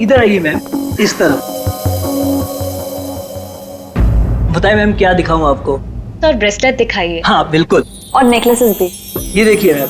इधर आइए मैम, इस तरफ। बताइए मैम, क्या दिखाऊं आपको? सर ब्रेसलेट दिखाइए। हाँ बिल्कुल। और नेकलेसेस भी। ये देखिए मैम।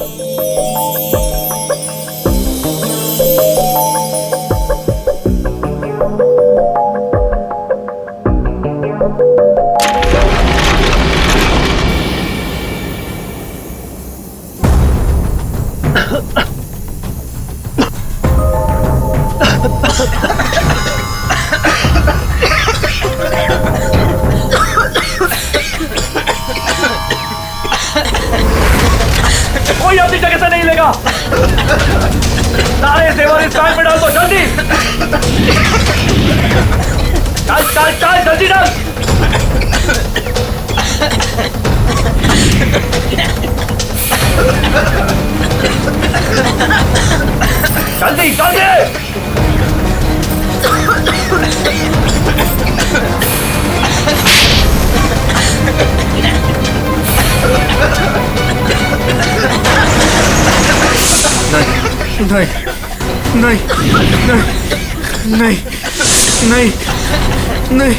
कोई अपनी जगह से नहीं लेगा। सारे जेवर इस बैग में डाल दो, जल्दी। चल चल चल, जल्दी डाल। जल्दी जल्दी। नहीं नहीं नहीं नहीं नहीं नहीं।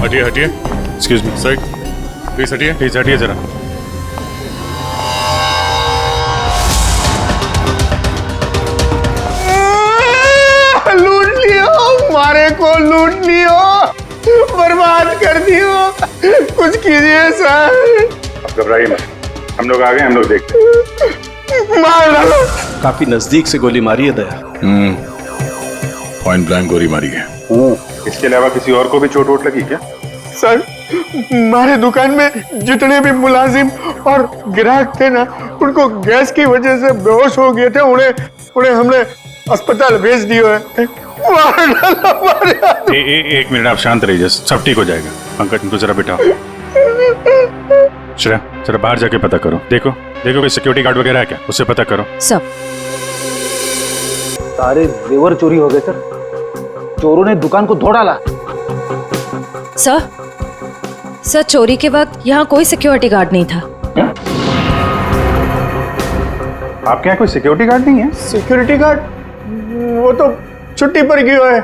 हटिए हटिए, एक्सक्यूज मी साइड प्लीज, हटिए जरा। लूट लियो, मारे को लूट लियो, बर्बाद कर दियो, कुछ कीजिए सर। आप घबराइए मत, हम लोग आ गए, हम लोग देखते। मार डालो। काफी नजदीक से गोली मारी है दया। पॉइंट ब्लैंक गोली मारी है। इसके अलावा किसी और को भी चोट वोट लगी क्या? सर हमारे दुकान में जितने भी मुलाजिम और ग्राहक थे ना, उनको गैस की वजह से बेहोश हो गए थे, उन्हें हमने अस्पताल भेज दिया है। एक मिनट आप शांत रहिए, सब ठीक हो जाएगा। पंकज इनको जरा बिठाओ। श्रेया जरा बाहर जाके पता करो, देखो कोई सिक्योरिटी गार्ड वगैरह है क्या, उससे पता करो। सब सारे जेवर चोरी हो गए सर। चोरों ने दुकान को तोड़ डाला। सर चोरी के वक्त यहाँ कोई सिक्योरिटी गार्ड नहीं था। आपके यहाँ कोई सिक्योरिटी गार्ड नहीं है? सिक्योरिटी गार्ड वो तो छुट्टी पर गया है।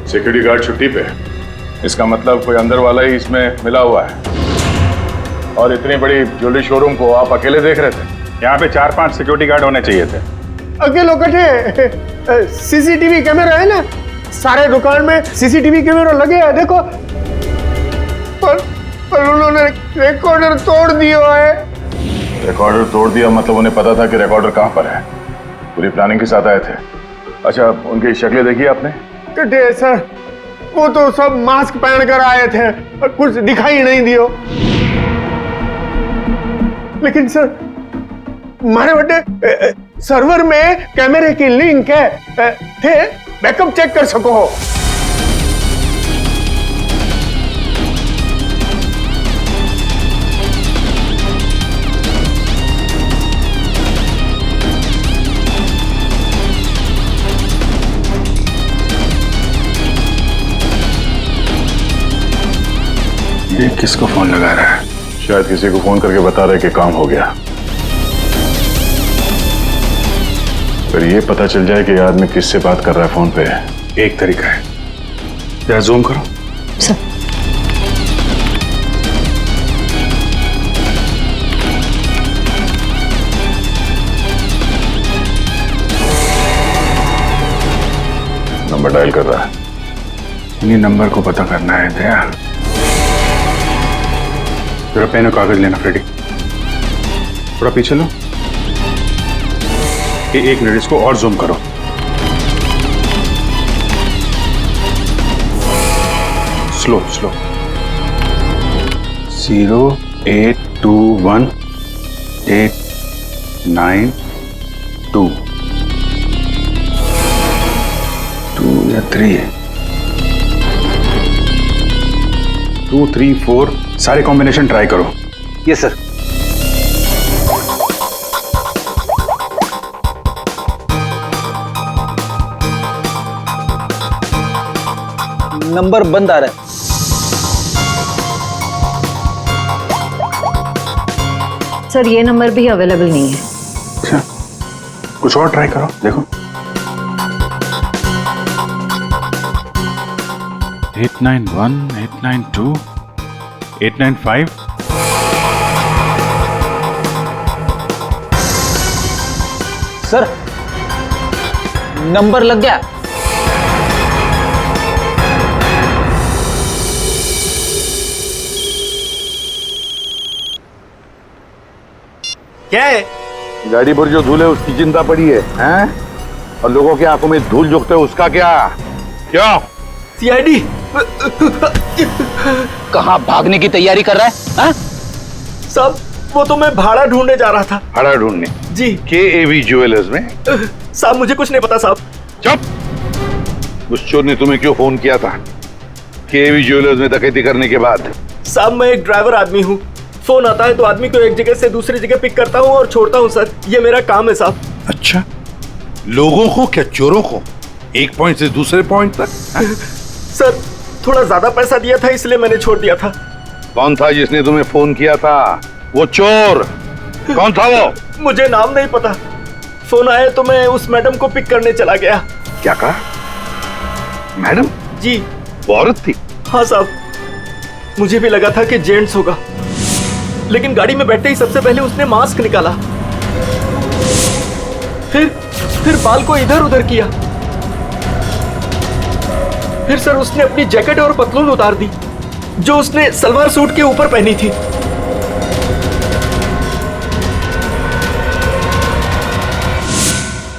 सिक्योरिटी गार्ड छुट्टी पे? इसका मतलब कोई अंदर वाला ही इसमें मिला हुआ है। और इतनी बड़ी ज्वेलरी शोरूम को आप अकेले देख रहे थे? यहाँ पे 4-5 सिक्योरिटी गार्ड होने चाहिए थे। अकेले कटे, सीसीटीवी कैमरा है ना, सारे दुकान में सीसीटीवी कैमरा लगे हैं, देखो। पर उन्होंने रिकॉर्डर तोड़ दिया है। रिकॉर्डर तोड़ दिया मतलब उन्हें पता था कि रिकॉर्डर कहाँ पर है, पूरी प्लानिंग के साथ आए थे। अच्छा उनकी शक्लें देखी आपने? कटे सर, वो तो सब मास्क पहन कर आए थे और कुछ दिखाई नहीं दियो। लेकिन सर हमारे बटे सर्वर में कैमरे की लिंक है, थे बैकअप चेक कर सको हो। ये किसको फोन लगा रहा है? शायद किसी को फोन करके बता रहे कि काम हो गया। फिर ये पता चल जाए कि ये आदमी किससे बात कर रहा है फोन पे। एक तरीका है, जरा जूम करो। सर नंबर डायल कर रहा है। इन्हीं नंबर को पता करना है दया। जरा पेन और कागज लेना फ्रेडी। थोड़ा पीछे लो। एक मिनट इसको और जूम करो। स्लो 0821892 2 या 3 2, 3, 4 सारे कॉम्बिनेशन ट्राई करो। Yes sir. नंबर बंद आ रहा है। सर ये नंबर भी अवेलेबल नहीं है। अच्छा, कुछ और ट्राई करो, देखो। 891, 892, 895। सर नंबर लग गया। क्या है? गाड़ी पर जो धूल है उसकी चिंता पड़ी है, हैं? और लोगों की आंखों में धूल झोंकते उसका क्या? क्यों? सीआईडी। कहाँ भागने की तैयारी कर रहा है? हाँ? साहब वो तो मैं भाड़ा ढूंढने जा रहा था। भाड़ा ढूंढने? जी। KAV ज्वेलर्स में? साहब मुझे कुछ नहीं पता साहब। चुप। उस चोर ने तुम्हें क्यों फोन किया था KAV ज्वेलर्स में डकैती करने के बाद? साहब मैं एक ड्राइवर आदमी हूँ, फोन आता है तो आदमी को एक जगह से दूसरी जगह पिक करता हूँ और छोड़ता हूँ सर, ये मेरा काम है साहब। अच्छा, लोगों को क्या चोरों को एक पॉइंट से दूसरे पॉइंट तक? सर थोड़ा ज्यादा पैसा दिया था इसलिए मैंने छोड़ दिया था। कौन था जिसने तुम्हें फोन किया था? वो चोर कौन था वो? मुझे नाम नहीं पता, फोन आया तो मैं उस मैडम को पिक करने चला गया। क्या कहा? मैडम? जी। वो औरत थी? हाँ साहब, मुझे भी लगा था कि जेंट्स होगा, लेकिन गाड़ी में बैठते ही सबसे पहले उसने मास्क निकाला, फिर बाल को इधर उधर किया, फिर सर उसने अपनी जैकेट और पतलून उतार दी जो उसने सलवार सूट के ऊपर पहनी थी।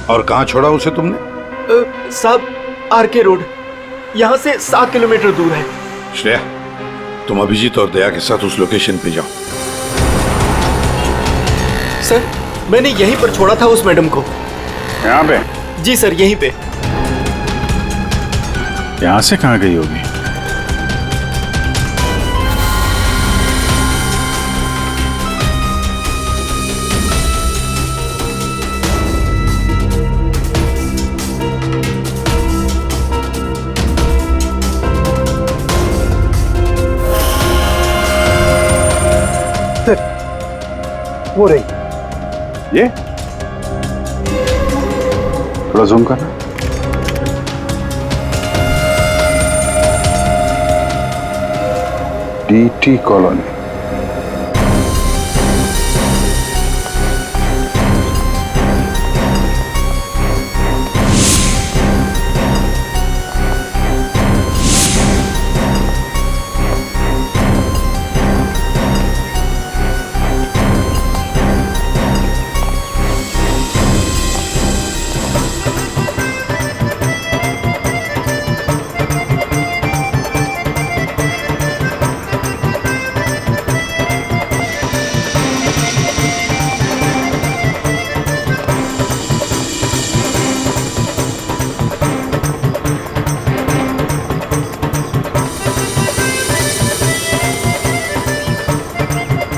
और कहां छोड़ा उसे तुमने? साहब RK रोड, यहां से 7 किलोमीटर दूर है। श्रेया, तुम अभिजीत और दया के साथ उस लोकेशन पे जाओ। सर मैंने यहीं पर छोड़ा था उस मैडम को। यहाँ पे? जी सर यहीं पे। यहाँ से कहाँ गई होगी? वो रही। ये थोड़ा जूम करना। DT colony.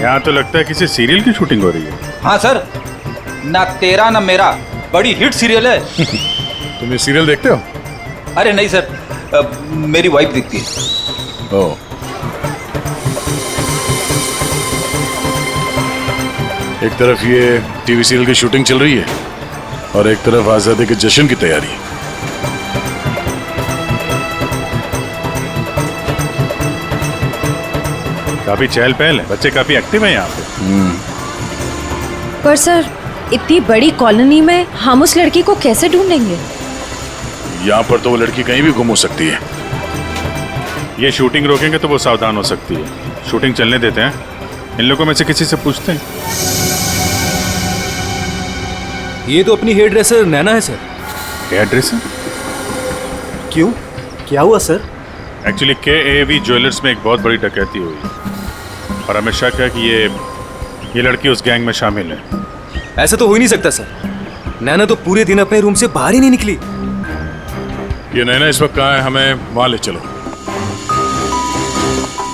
यहाँ तो लगता है किसी सीरियल की शूटिंग हो रही है। हाँ सर, ना तेरा ना मेरा बड़ी हिट सीरियल है। तुम ये सीरियल देखते हो? अरे नहीं सर, मेरी वाइफ देखती है। ओह। एक तरफ ये टीवी सीरियल की शूटिंग चल रही है और एक तरफ आजादी के जश्न की तैयारी। काफी चहल पहल है, बच्चे काफी एक्टिव हैं यहाँ पे। पर सर इतनी बड़ी कॉलोनी में हम उस लड़की को कैसे ढूंढेंगे? यहाँ पर तो वो लड़की कहीं भी गुम हो सकती है। ये शूटिंग रोकेंगे तो वो सावधान हो सकती है। शूटिंग चलने देते हैं, इन लोगों में से किसी से पूछते हैं। ये तो अपनी हेयर ड्रेसर नैना है सर। Hair dresser? क्यों, क्या हुआ सर? एक्चुअली KAV ज्वेलर्स में एक बहुत बड़ी डकैती हुई और हमें शक है कि ये लड़की उस गैंग में शामिल है। ऐसा तो हो ही नहीं सकता सर। नैना तो पूरे दिन अपने रूम से बाहर ही नहीं निकली। ये नैना इस वक्त कहाँ है? हमें वहाँ ले चलो।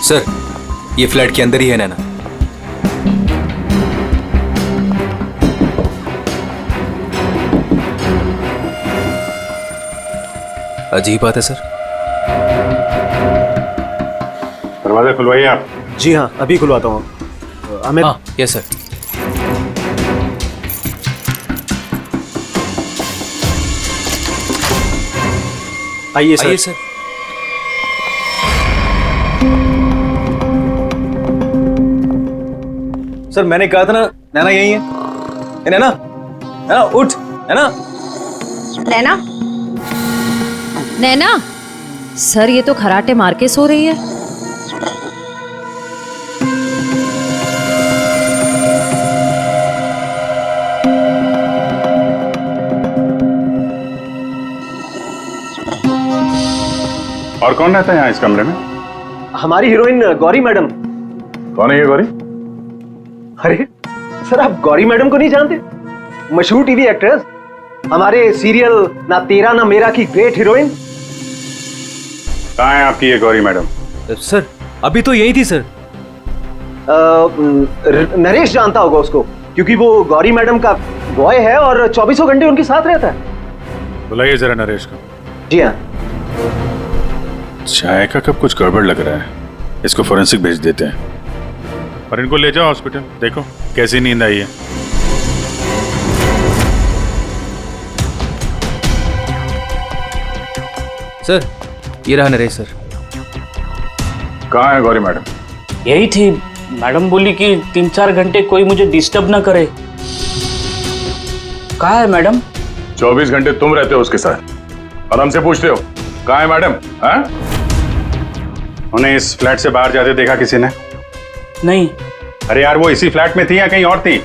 सर ये फ्लैट के अंदर ही है नैना। अजीब बात है सर। दरवाजा खुलवाइए आप। जी हाँ, अभी खुलवाता हूँ। अमित, हाँ यस सर। आइए सर। आइए सर। सर मैंने कहा था ना, नैना यही है। ए, नैना, नैना उठ, नैना। नैना, नैना, सर ये तो खराटे मार के सो रही है। और कौन रहता है यहाँ इस कमरे में? हमारी हीरोइन गौरी मैडम। कौन है ये गौरी? अरे सर, आप गौरी मैडम को नहीं जानते? मशहूर टीवी एक्ट्रेस, हमारे सीरियल ना तेरा ना मेरा की ग्रेट हीरोइन। कहाँ है आपकी ये गौरी मैडम? सर अभी तो यही थी सर। नरेश जानता होगा उसको, क्योंकि वो गौरी मैडम का बॉय है और 24 घंटे उनके साथ रहता है। बुलाइए जरा नरेश को। जी हाँ। चाय का कब कुछ गड़बड़ लग रहा है, इसको फोरेंसिक भेज देते हैं और इनको ले जाओ हॉस्पिटल, देखो कैसी नींद आई है। सर ये रहा नरेश सर। कहाँ है गौरी मैडम? यही थी। मैडम बोली कि 3-4 घंटे कोई मुझे डिस्टर्ब ना करे। कहाँ है मैडम? 24 घंटे तुम रहते हो उसके साथ और हमसे पूछते हो कहाँ है मैडम? हाँ? उन्हें इस फ्लैट से बाहर जाते देखा किसी ने? नहीं। अरे यार, वो इसी फ्लैट में थी या कहीं और थी?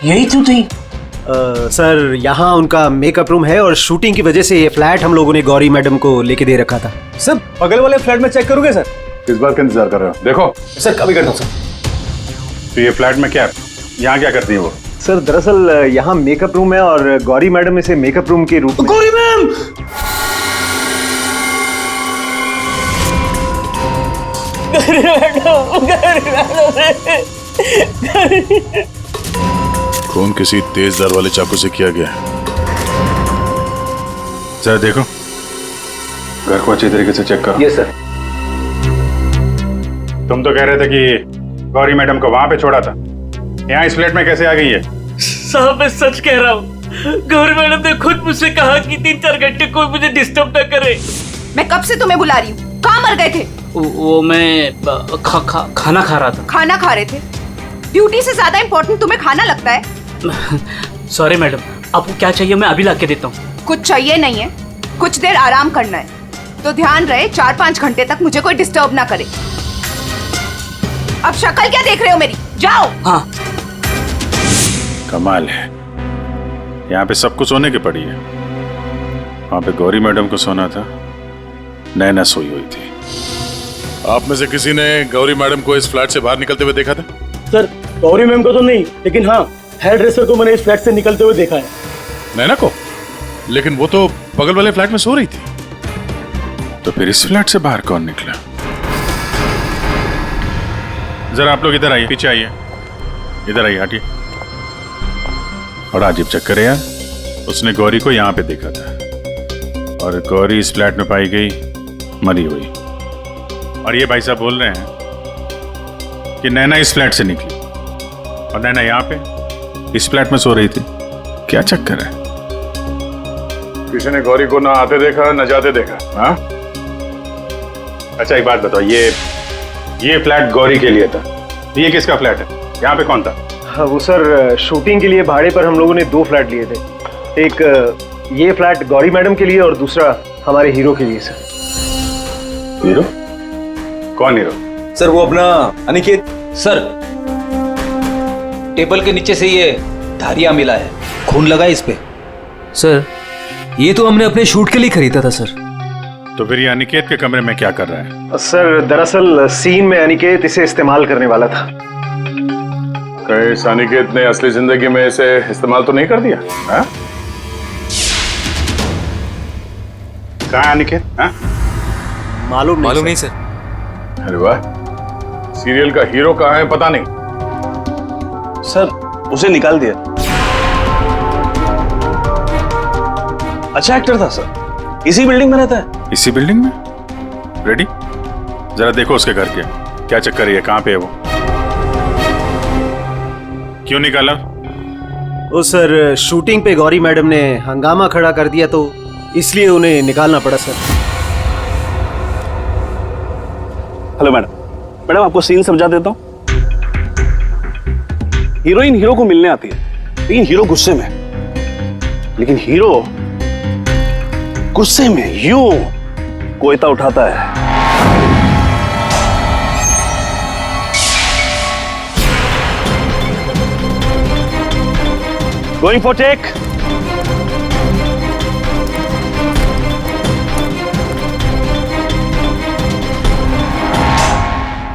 यही तो थी। सर यहाँ उनका मेकअप रूम है और शूटिंग की वजह से ये फ्लैट हम लोगों ने गौरी मैडम को लेके दे रखा था। सर बगल वाले फ्लैट में चेक करोगे सर? किस बात का इंतजार कर रहे हो? देखो सर कभी करता हूँ सर। तो ये फ्लैट में क्या, यहाँ क्या करती है वो? सर दरअसल यहाँ मेकअप रूम है और गौरी मैडम इसे मेकअप रूम के रूप में। गौरी मैम! खून किसी तेज धार वाले चाकू से किया गया। जरा देखो, घर को अच्छी तरीके से चेक करो। ये सर। तुम तो कह रहे थे कि गौरी मैडम को वहां पे छोड़ा था, यहाँ इस फ्लैट में कैसे आ गई है? साहब मैं सच कह रहा हूँ। गौरी मैडम ने खुद मुझसे कहा कि 3-4 घंटे कोई मुझे डिस्टर्ब ना करे। मैं कब से तुम्हें बुला रही हूँ, कहाँ मर गए थे? वो मैं खाना खा रहा था। खाना खा रहे थे? ड्यूटी से ज्यादा इम्पोर्टेंट तुम्हें खाना लगता है? सॉरी मैडम, आपको क्या चाहिए मैं अभी ला के देता हूँ। कुछ चाहिए नहीं है, कुछ देर आराम करना है, तो ध्यान रहे 4-5 घंटे तक मुझे कोई डिस्टर्ब ना करे। अब शक्ल क्या देख रहे हो मेरी, जाओ। हाँ। कमाल है, यहाँ पे सबको सोने की पड़ी है। वहां पे गौरी मैडम को सोना था, नैना सोई हुई थी। आप में से किसी ने गौरी मैडम को इस फ्लैट से बाहर निकलते हुए देखा था? सर गौरी मैम को तो नहीं, लेकिन हाँ हेयर ड्रेसर को मैंने इस फ्लैट से निकलते हुए देखा है। नैना को? लेकिन वो तो बगल वाले फ्लैट में सो रही थी। तो फिर इस फ्लैट से बाहर कौन निकला? जरा आप लोग इधर आइए, पीछे आइए, इधर आइए, हटिए। बड़ा अजीब चक्कर है यार, उसने गौरी को यहाँ पे देखा था और गौरी इस फ्लैट में पाई गई मरी हुई। और ये भाई साहब बोल रहे हैं कि नैना इस फ्लैट से निकली और नैना यहाँ पे इस फ्लैट में सो रही थी। क्या चक्कर है? किसी ने गौरी को ना आते देखा ना जाते देखा? हाँ? अच्छा एक बात बताओ, ये फ्लैट गौरी के लिए था, ये किसका फ्लैट है? यहाँ पे कौन था? हाँ, वो सर शूटिंग के लिए भाड़े पर हम लोगों ने 2 फ्लैट लिए थे। एक ये फ्लैट गौरी मैडम के लिए और दूसरा हमारे हीरो के लिए सर। हीरो? कौन हीरो? सर वो अपना अनिकेत। सर टेबल के नीचे से ये धारियां मिला है, खून लगा है इस पे। सर ये तो हमने अपने शूट के लिए खरीदा था सर। तो फिर ये अनिकेत के कमरे में क्या कर रहा है? सर दरअसल सीन में अनिकेत इसे इस्तेमाल करने वाला था। कहीं इस अनिकेत ने असली जिंदगी में इसे इस्तेमाल तो नहीं कर दिया? हाँ? कहाँ है अनिकेत? हाँ? मालूम नहीं सर। अरे वाह, सीरियल का हीरो कहाँ है पता नहीं। सर उसे निकाल दिया। अच्छा एक्टर था सर, इसी बिल्डिंग में रहता है। इसी बिल्डिंग में? रेडी, जरा देखो उसके घर के क्या चक्कर है, कहाँ पे है वो? क्यों निकाला? ओ सर, शूटिंग पे गौरी मैडम ने हंगामा खड़ा कर दिया तो इसलिए उन्हें निकालना पड़ा सर। हेलो मैडम, मैडम आपको सीन समझा देता हूँ। हीरोइन हीरो को मिलने आती है, लेकिन हीरो गुस्से में, लेकिन हीरो गुस्से में यूं कोयता उठाता है। Going for take.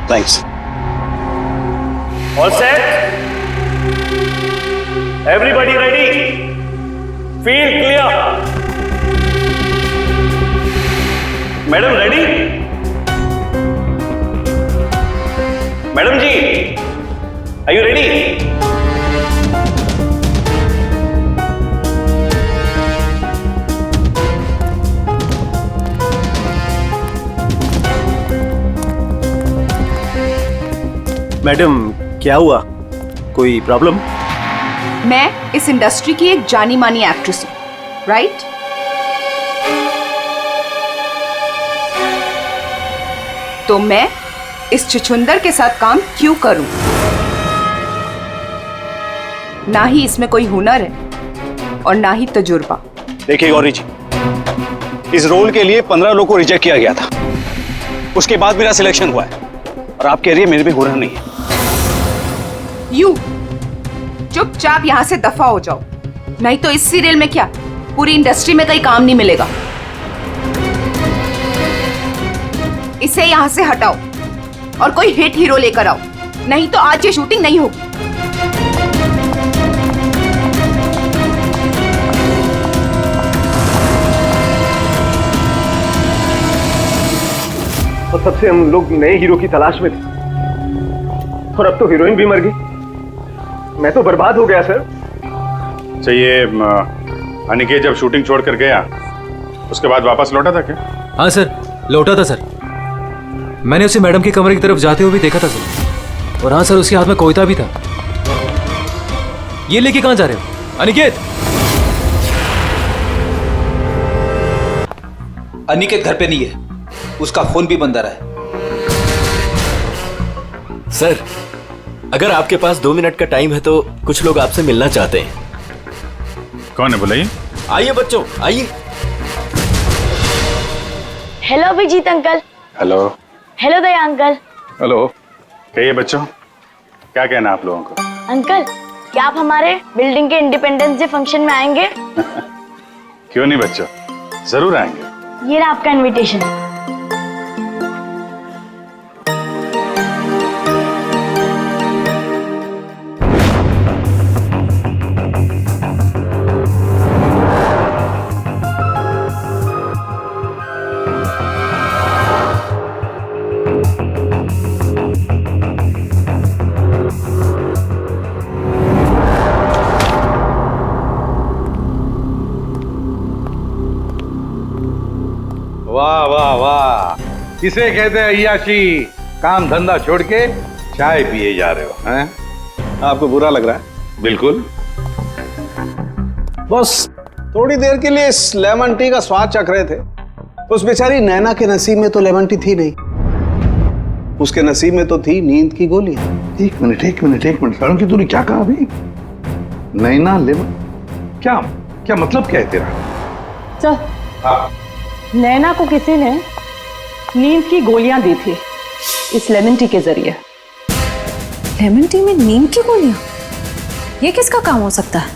Thanks. All set? Everybody ready? Field clear. Madam ready? Madam ji, are you ready? Madam क्या हुआ, कोई प्रॉब्लम? मैं इस इंडस्ट्री की एक जानी मानी एक्ट्रेस हूं, राइट? तो मैं इस छुछुंदर के साथ काम क्यों करूं? ना ही इसमें कोई हुनर है और ना ही तजुर्बा। देखिए गौरी जी, इस रोल के लिए 15 लोगों को रिजेक्ट किया गया था, उसके बाद मेरा सिलेक्शन हुआ है, और आप कह रही है मेरे भी हुनर नहीं है। यू चुपचाप यहां से दफा हो जाओ, नहीं तो इस सीरियल में क्या पूरी इंडस्ट्री में कहीं काम नहीं मिलेगा। इसे यहां से हटाओ और कोई हिट हीरो लेकर आओ, नहीं तो आज ये शूटिंग नहीं होगी। और तब से हम लोग नए हीरो की तलाश में थे, और अब तो हीरोइन भी मर गई। मैं तो बर्बाद हो गया सर। अच्छा, ये अनिकेत जब शूटिंग छोड़कर गया उसके बाद वापस लौटा था क्या? हाँ सर, लौटा था सर। मैंने उसे मैडम के कमरे की तरफ जाते हुए भी देखा था सर। और हाँ सर, उसके हाथ में कोयता भी था। ये लेके कहाँ जा रहे हो अनिकेत? अनिकेत घर पे नहीं है, उसका फोन भी बंद आ रहा है। सर, अगर आपके पास 2 मिनट का टाइम है तो कुछ लोग आपसे मिलना चाहते हैं। कौन है बुलाइए? आइए बच्चों, आइए। Hello Abhijeet uncle. Hello. Hello Daya uncle. Hello. कहिए बच्चों, क्या कहना आप लोगों को? अंकल, क्या आप हमारे बिल्डिंग के इंडिपेंडेंस डे फंक्शन में आएंगे? क्यों नहीं बच्चों, जरूर आएंगे। ये रहा आपका इनविटेशन। वाह वाह वाह, किसे कहते हैं अय्याशी? काम धंधा छोड़ के चाय पिए जा रहे हो हैं? आपको बुरा लग रहा है? बिल्कुल। बस थोड़ी देर के लिए इस लेमन टी का स्वाद चख रहे थे। उस बेचारी नैना के नसीब में तो लेमन टी थी नहीं, उसके नसीब में तो थी नींद की गोलियां। एक मिनट सारुण की तूने क्या कहा अभी? नैना लेमन, क्या क्या मतलब क्या है तेरा? चल, हाँ। नैना को किसी ने नींद की गोलियां दी थी इस लेमन टी के जरिए। लेमन टी में नींद की गोलियां? ये किसका काम हो सकता है?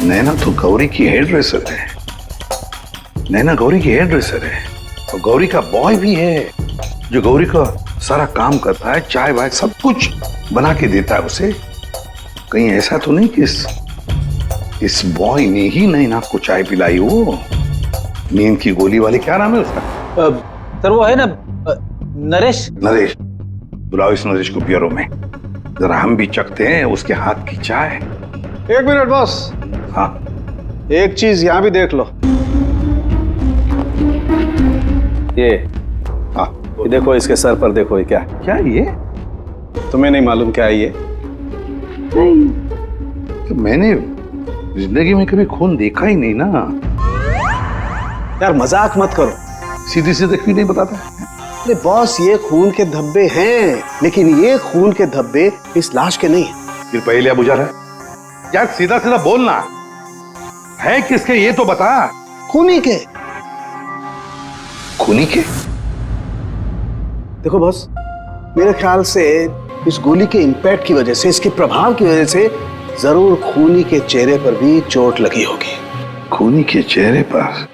नैना तो गौरी की हेयर ड्रेसर है। नैना गौरी की हेयर ड्रेसर है और गौरी का बॉय भी है, जो गौरी का सारा काम करता है, चाय वाय सब कुछ बना के देता है उसे। कहीं ऐसा तो नहीं कि इस बॉय ने ही नैना को चाय पिलाई हो? नींद की गोली वाले, क्या नाम है उसका? सर वो है ना, नरेश। नरेश, बुलाओ इस नरेश को ब्यूरो में, जरा हम भी चखते हैं उसके हाथ की चाय। 1 मिनट बॉस। हाँ, एक चीज यहां भी देख लो। ये हाँ, ये देखो, इसके सर पर देखो, ये क्या क्या ये? तुम्हें नहीं मालूम क्या है ये? नहीं, तो मैंने जिंदगी में कभी खून देखा ही नहीं ना। यार मजाक मत करो। सीधी सीधी क्यों नहीं बताता? अरे बॉस, ये खून के धब्बे हैं, लेकिन ये खून के धब्बे इस लाश के नहीं है। फिर पहले बुझा रहा है यार, सीधा सीधा बोलना है किसके, ये तो बता। खूनी के। खूनी के? देखो बॉस, मेरे ख्याल से इस गोली के इंपैक्ट की वजह से, इसके प्रभाव की वजह से जरूर खूनी के चेहरे पर भी चोट लगी होगी। खूनी के चेहरे पर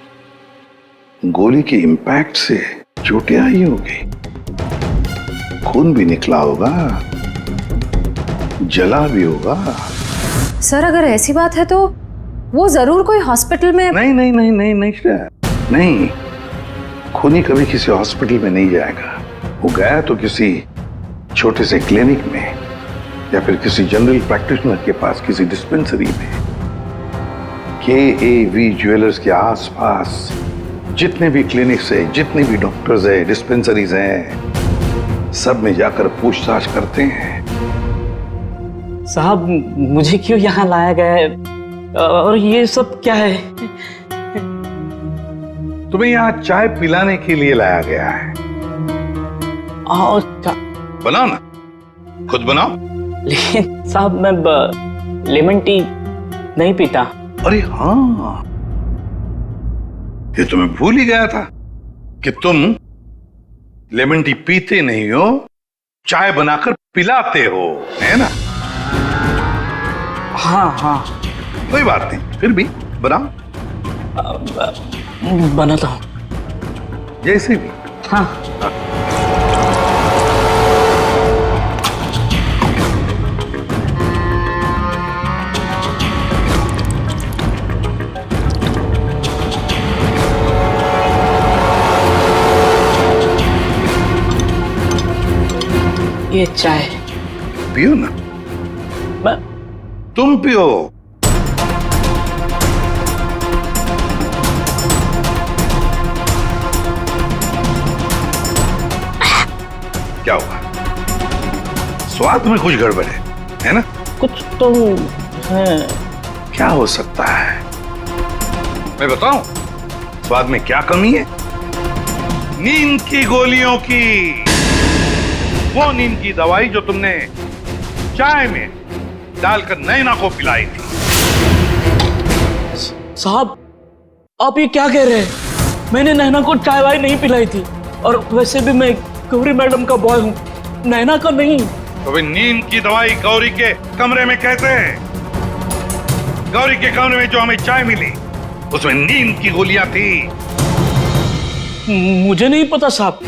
गोली के इंपैक्ट से चोटें आई होगी, खून भी निकला होगा, जला भी होगा। सर अगर ऐसी बात है तो वो जरूर कोई हॉस्पिटल में। नहीं नहीं नहीं नहीं नहीं नहीं, खूनी कभी किसी हॉस्पिटल में नहीं जाएगा। वो गया तो किसी छोटे से क्लिनिक में या फिर किसी जनरल प्रैक्टिशनर के पास, किसी डिस्पेंसरी में। KAV ज्वेलर्स के आसपास जितने भी क्लिनिक्स है, जितने भी डॉक्टर्स है, डिस्पेंसरीज हैं, सब में जाकर पूछताछ करते हैं। साहब मुझे क्यों यहाँ लाया गया है और ये सब क्या है? तुम्हें यहाँ चाय पिलाने के लिए लाया गया है। बनाओ ना, खुद बनाओ। लेकिन साहब मैं लेमन टी नहीं पीता। अरे हाँ, ये तो मैं भूल ही गया था कि तुम लेमन टी पीते नहीं हो, चाय बनाकर पिलाते हो, है ना? हाँ हाँ, कोई बात नहीं, फिर भी बनाओ। बनाता हूँ। जैसे भी। हाँ। ये चाय पियो ना। तुम पियो। क्या हुआ? स्वाद में कुछ गड़बड़ है ना? कुछ तो है। क्या हो सकता है? मैं बताऊं स्वाद में क्या कमी है? नींद की गोलियों की, वो नींद की दवाई जो तुमने चाय में डालकर नैना को पिलाई थी। साहब आप ये क्या कह रहे हैं? मैंने नैना को चाय वाय नहीं पिलाई थी, और वैसे भी मैं गौरी मैडम का बॉय हूँ, नैना का नहीं। तो भाई नींद की दवाई गौरी के कमरे में कैसे है? गौरी के कमरे में जो हमें चाय मिली उसमें नींद की गोलियां थी। मुझे नहीं पता साहब।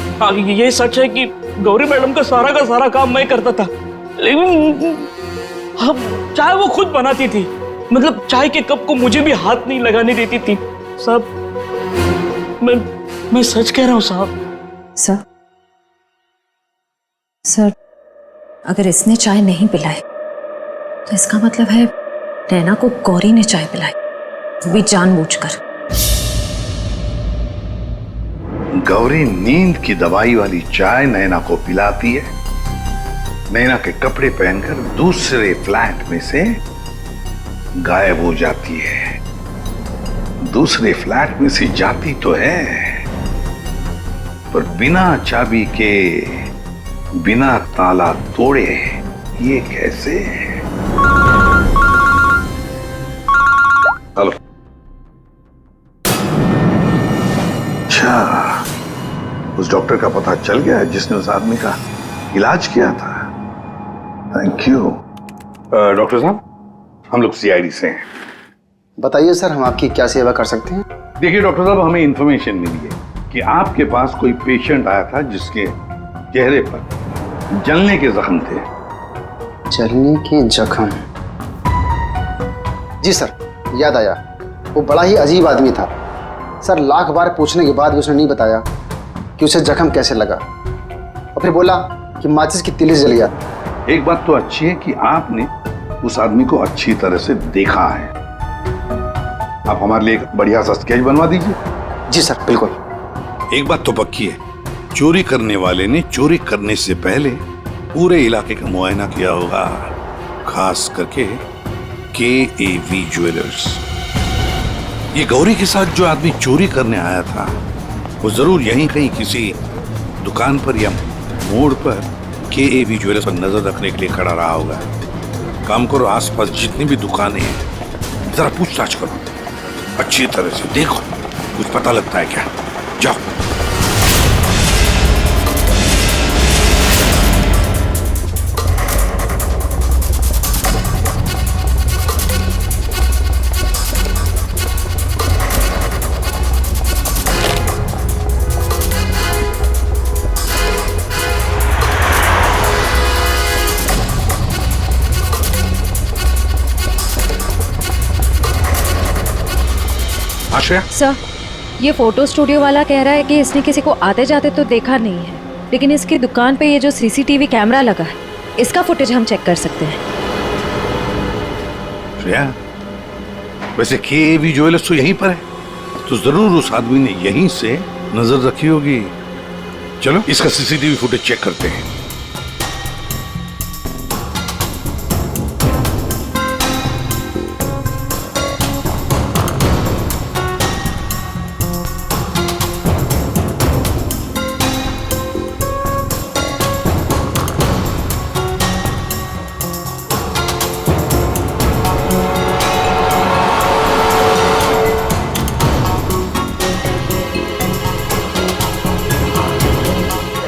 ये सच है कि गौरी मैडम का सारा काम मैं करता था, लेकिन अब चाय वो खुद बनाती थी। मतलब चाय के कप को मुझे भी हाथ नहीं लगाने देती थी। साहब मैं सच कह रहा हूँ साहब। सर अगर इसने चाय नहीं पिलाई तो इसका मतलब है नैना को गौरी ने चाय पिलाई, वो भी जानबूझकर। गौरी नींद की दवाई वाली चाय नैना को पिलाती है, नैना के कपड़े पहनकर दूसरे फ्लैट में से गायब हो जाती है। दूसरे फ्लैट में से जाती तो है, पर बिना चाबी के, बिना ताला तोड़े। ये कैसे? हेलो। अच्छा, उस डॉक्टर का पता चल गया है जिसने उस आदमी का इलाज किया था। Thank you. डॉक्टर साहब, हम लोग CID से हैं। बताइए सर, हम आपकी क्या सेवा कर सकते हैं? देखिए डॉक्टर साहब, हमें इंफॉर्मेशन मिली है कि आपके पास कोई पेशेंट आया था जिसके चेहरे पर जलने के जख्म थे। जलने के जख्म? जी सर, याद आया। वो बड़ा ही अजीब आदमी था सर। लाख बार पूछने के बाद भी उसने नहीं बताया कि उसे जख्म कैसे लगा, और फिर बोला कि माचिस की तिली जल गया। एक बात तो अच्छी है कि आपने उस आदमी को अच्छी तरह से देखा है। आप हमारे लिए एक बढ़िया सा स्केच बनवा दीजिए। जी सर, बिल्कुल। एक बात तो पक्की है, चोरी करने वाले ने चोरी करने से पहले पूरे इलाके का मुआयना किया होगा, खास करके KAV ज्वेलर्स। ये गौरी के साथ जो आदमी चोरी करने आया था वो जरूर यहीं कहीं किसी दुकान पर या मोड़ पर KAV ज्वेलर्स पर नजर रखने के लिए खड़ा रहा होगा। काम करो, आसपास जितनी भी दुकानें हैं जरा पूछताछ करो, अच्छी तरह से देखो, कुछ पता लगता है क्या। जाओ। आश्रया, सर, ये फोटो स्टूडियो वाला कह रहा है कि इसने किसी को आते जाते तो देखा नहीं है, लेकिन इसकी दुकान पे ये जो CCTV कैमरा लगा है, इसका फुटेज हम चेक कर सकते हैं। श्रेया, वैसे KAV ज्वेलर्स तो यहीं पर है, तो जरूर उस आदमी ने यहीं से नजर रखी होगी। चलो इसका CCTV फुटेज चेक करते हैं।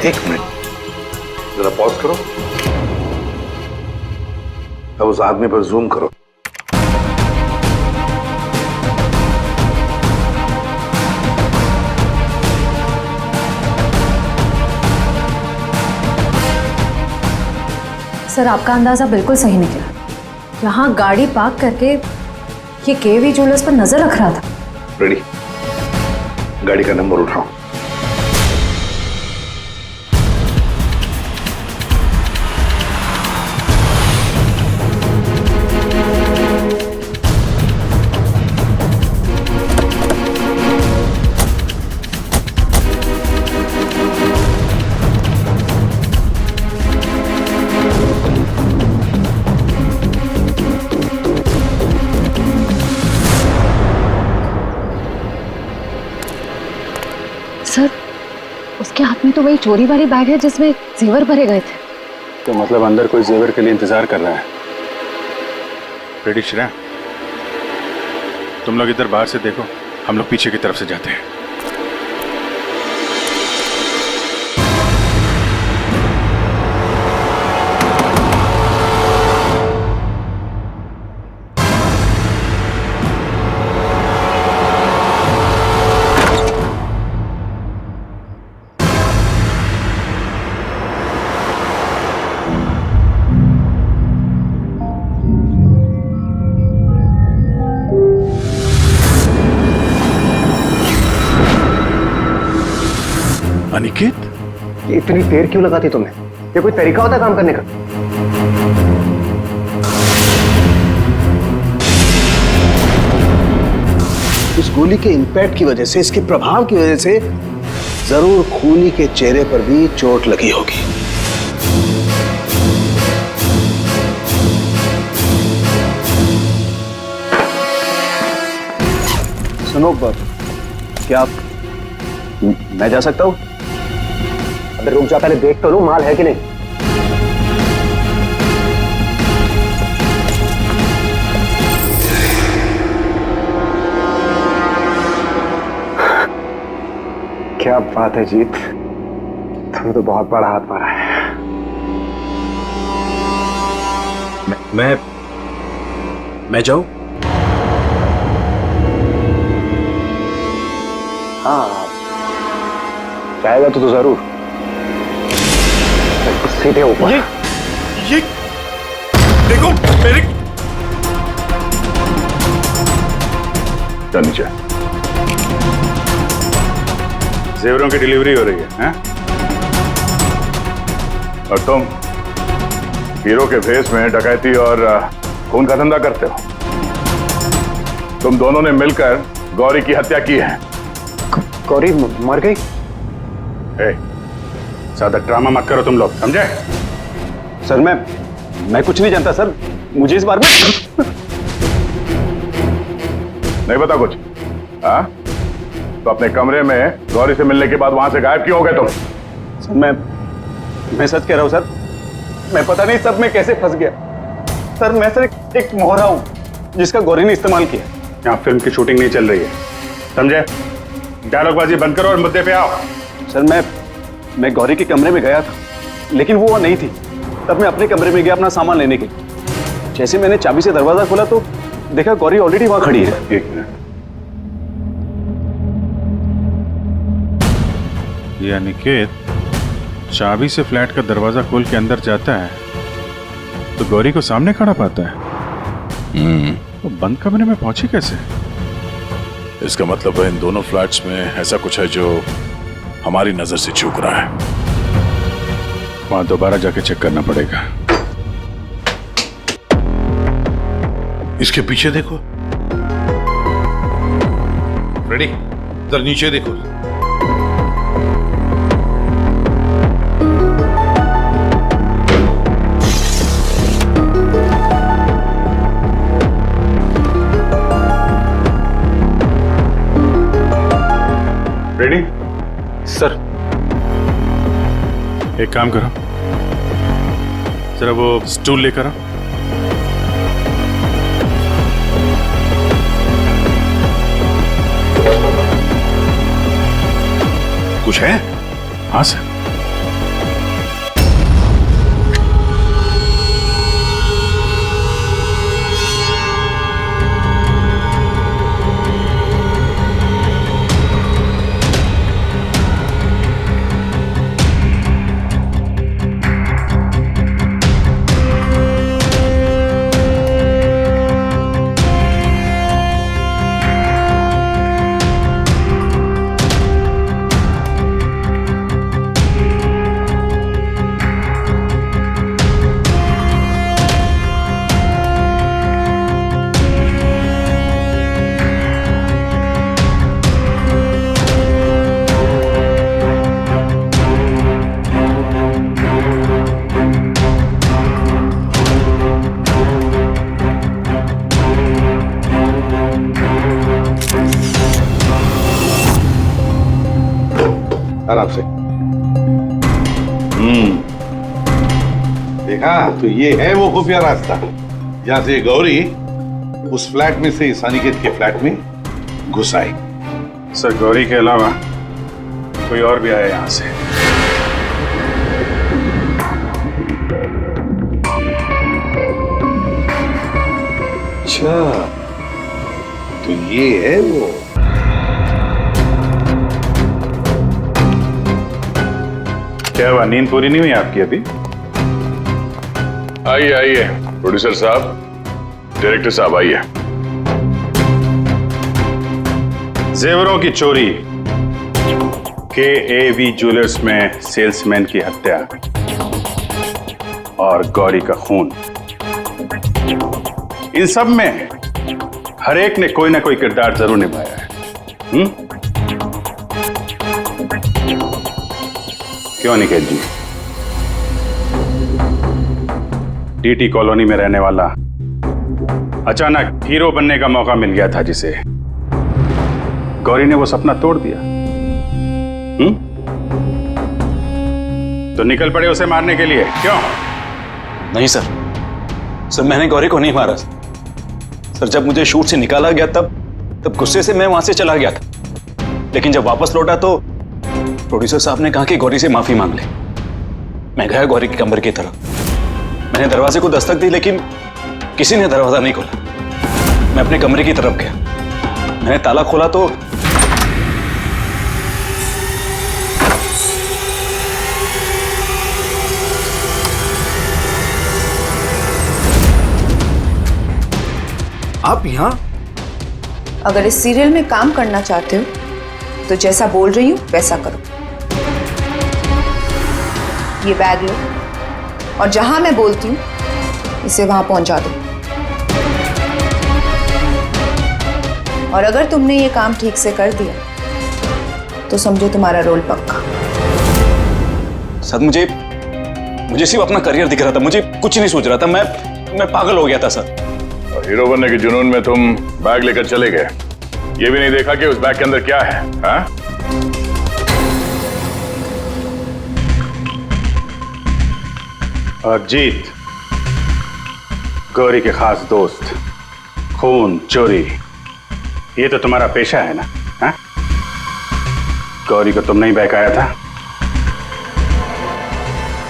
एक मिनट, जरा पॉज करो। अब उस आदमी पर जूम करो। सर, आपका अंदाजा बिल्कुल सही निकला। यहाँ गाड़ी पार्क करके ये KAV ज्वेलर्स पर नजर रख रहा था। रेडी, गाड़ी का नंबर उठाओ। सर, उसके हाथ में तो वही चोरी वाली बैग है जिसमें जेवर भरे गए थे। तो मतलब अंदर कोई जेवर के लिए इंतजार कर रहा है। रेडी श्रेया, तुम लोग इधर बाहर से देखो, हम लोग पीछे की तरफ से जाते हैं। अनिकेत, ये इतनी देर क्यों लगाती तुमने? ये कोई तरीका होता है काम करने का? इस गोली के इंपैक्ट की वजह से, इसके प्रभाव की वजह से जरूर खूनी के चेहरे पर भी चोट लगी होगी। सुनो, क्या मैं जा सकता हूं? अबे रुक जा, पहले देख तो लूं माल है कि नहीं। क्या बात है जीत, तुमने तो बहुत बड़ा हाथ मारा है। मैं जाऊं? हाँ, जाएगा तो जरूर। सीधे ऊपर। ये देखो मेरे। चल नीचे। जेवरों की डिलीवरी हो रही है, हैं? और तुम हीरो के भेष में डकैती और खून का धंधा करते हो। तुम दोनों ने मिलकर गौरी की हत्या की है। गौरी मर गई? ज्यादा ड्रामा मत करो तुम लोग, समझे? सर मैं कुछ नहीं जानता सर, मुझे इस बारे में नहीं पता कुछ। हाँ, तो अपने कमरे में गौरी से मिलने के बाद वहां से गायब क्यों हो गए तुम? सर मैं सच कह रहा हूं सर, मैं पता नहीं सब में कैसे फंस गया। सर मैं सर एक मोहरा हूं जिसका गौरी ने इस्तेमाल किया। यहाँ फिल्म की शूटिंग नहीं चल रही है, समझे? डायलॉगबाजी बंद करो और मुद्दे पे आओ। सर मैं गौरी के कमरे में गया था, लेकिन वो वहां नहीं थी। तब मैं अपने कमरे में गया अपना सामान लेने के लिए। जैसे मैंने चाबी से दरवाजा खोला तो देखा गौरी ऑलरेडी वहां खड़ी है। एक मिनट, ये अनिकेत चाबी से फ्लैट का दरवाजा खोल के अंदर जाता है तो गौरी को सामने खड़ा पाता है। तो बंद कमरे में पहुंची कैसे? इसका मतलब है इन दोनों फ्लैट्स में ऐसा कुछ है जो हमारी नजर से चूक रहा है। वहां दोबारा जाके चेक करना पड़ेगा। इसके पीछे देखो, रेडी, इधर नीचे देखो। रेडी? सर एक काम करो, जरा वो स्टूल लेकर आओ। कुछ है? हाँ सर। आराम से। देखा तो ये है वो खुफिया रास्ता जहां से गौरी उस फ्लैट में से इस अनिकेत के फ्लैट में घुस आई। सर गौरी के अलावा कोई और भी आया यहां से? अच्छा, तो ये है वो। क्या हुआ, नींद पूरी नहीं हुई आपकी अभी? आइए आइए प्रोड्यूसर साहब, डायरेक्टर साहब आइए। जेवरों की चोरी, KAV ज्वेलर्स में सेल्समैन की हत्या और गौरी का खून, इन सब में हर एक ने कोई ना कोई किरदार जरूर निभाया है। क्यों निकेत जी? DT कॉलोनी में रहने वाला अचानक हीरो बनने का मौका मिल गया था जिसे, गौरी ने वो सपना तोड़ दिया। तो निकल पड़े उसे मारने के लिए, क्यों? नहीं सर मैंने गौरी को नहीं मारा सर। जब मुझे शूट से निकाला गया तब गुस्से से मैं वहां से चला गया था, लेकिन जब वापस लौटा तो प्रोड्यूसर साहब ने कहा कि गौरी से माफी मांग ले। मैं गया गौरी के कमरे की तरफ। मैंने दरवाजे को दस्तक दी लेकिन किसी ने दरवाजा नहीं खोला। मैं अपने कमरे की तरफ गया, मैंने ताला खोला तो आप यहाँ? अगर इस सीरियल में काम करना चाहते हो तो जैसा बोल रही हूँ वैसा करो। ये बैग लो और जहां मैं बोलती हूँ इसे वहां पहुंचा दो। और अगर तुमने ये काम ठीक से कर दिया तो समझो तुम्हारा रोल पक्का। सर मुझे सिर्फ अपना करियर दिख रहा था, मुझे कुछ नहीं सोच रहा था। मैं पागल हो गया था सर। और हीरो बनने के जुनून में तुम बैग लेकर चले गए, ये भी नहीं देखा कि उस बैग के अंदर क्या है। हाँ? जीत, गौरी के खास दोस्त, खून चोरी, ये तो तुम्हारा पेशा है ना? हाँ? गौरी को तुमने ही बहकाया था।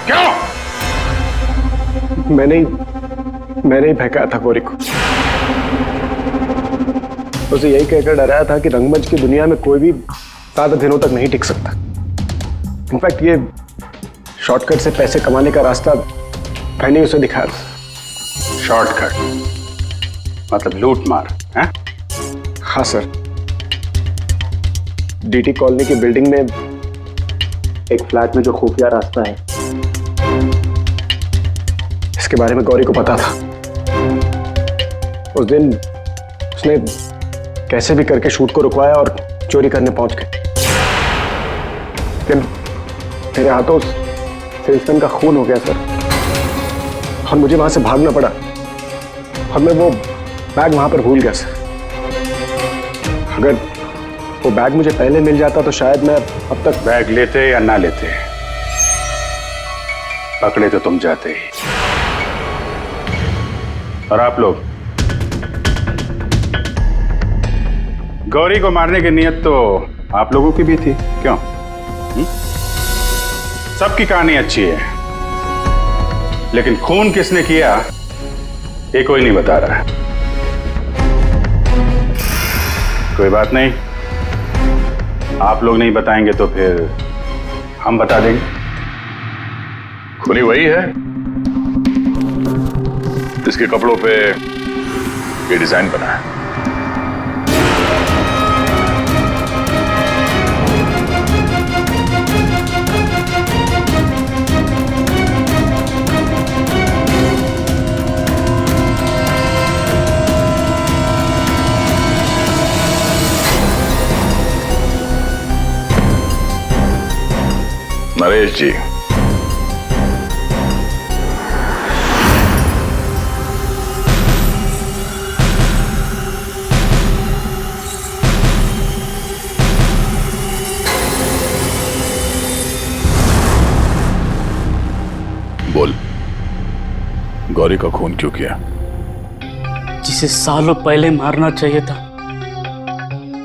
क्यों? मैंने ही बहकाया था गौरी को। उसे यही कहकर डराया था कि रंगमंच की दुनिया में कोई भी ज्यादा दिनों तक नहीं टिक सकता। इनफैक्ट ये शॉर्टकट से पैसे कमाने का रास्ता मैंने उसे दिखाया था। शॉर्टकट मतलब लूट मार? हैं? हाँ सर, डीटी कॉलोनी की बिल्डिंग में एक फ्लैट में जो खुफिया रास्ता है, इसके बारे में गौरी को पता था। उस दिन उसने कैसे भी करके शूट को रुकवाया और चोरी करने पहुंच गए। लेकिन मेरे हाथों सेल्समैन का खून हो गया सर, और मुझे वहां से भागना पड़ा और मैं वो बैग वहां पर भूल गया सर। अगर वो बैग मुझे पहले मिल जाता तो शायद मैं अब तक। बैग लेते या ना लेते, पकड़े तो तुम जाते ही। और आप लोग, गौरी को मारने की नीयत तो आप लोगों की भी थी, क्यों? सबकी कहानी अच्छी है, लेकिन खून किसने किया ये कोई नहीं बता रहा है। कोई बात नहीं, आप लोग नहीं बताएंगे तो फिर हम बता देंगे। खूनी वही है जिसके कपड़ों पे ये डिजाइन बना है। नरेश जी, बोल, गौरी का खून क्यों किया? जिसे सालों पहले मारना चाहिए था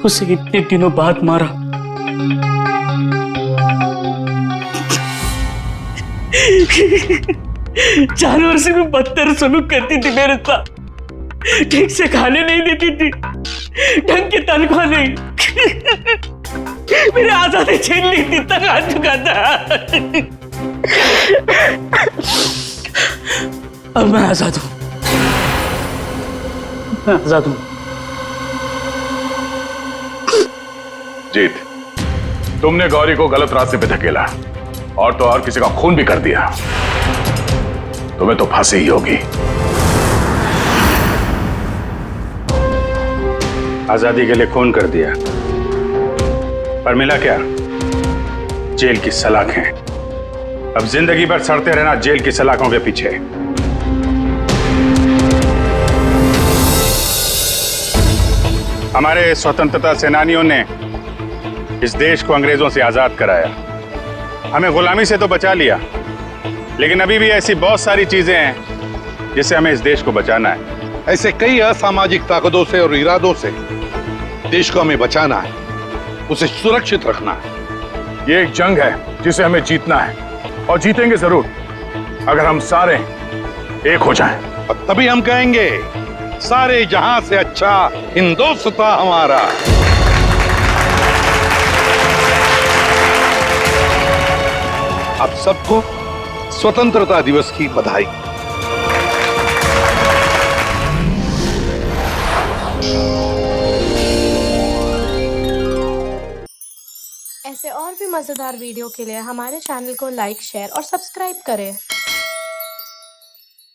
उसे इतने दिनों बाद मारा। जानवर से भी बदतर सलूक करती थी मेरे साथ, ठीक से खाने नहीं देती थी, ढंग की तनख्वाह नहीं, मेरे आजादी छीन ली थी, तक आ चुका था। अब मैं आजाद हूं, मैं आजाद हूं। जीत, तुमने गौरी को गलत रास्ते पे धकेला और तो और किसी का खून भी कर दिया। तुम्हें तो फांसी ही होगी। आजादी के लिए खून कर दिया, पर मिला क्या? जेल की सलाखें। अब जिंदगी भर सड़ते रहना जेल की सलाखों के पीछे। हमारे स्वतंत्रता सेनानियों ने इस देश को अंग्रेजों से आजाद कराया, हमें गुलामी से तो बचा लिया, लेकिन अभी भी ऐसी बहुत सारी चीजें हैं जिससे हमें इस देश को बचाना है। ऐसे कई असामाजिक ताकतों से और इरादों से देश को हमें बचाना है, उसे सुरक्षित रखना है। ये एक जंग है जिसे हमें जीतना है, और जीतेंगे जरूर अगर हम सारे एक हो जाएं। और तभी हम कहेंगे सारे जहां से अच्छा हिंदुस्तान हमारा। आप सबको स्वतंत्रता दिवस की बधाई। ऐसे और भी मजेदार वीडियो के लिए हमारे चैनल को लाइक, शेयर और सब्सक्राइब करें।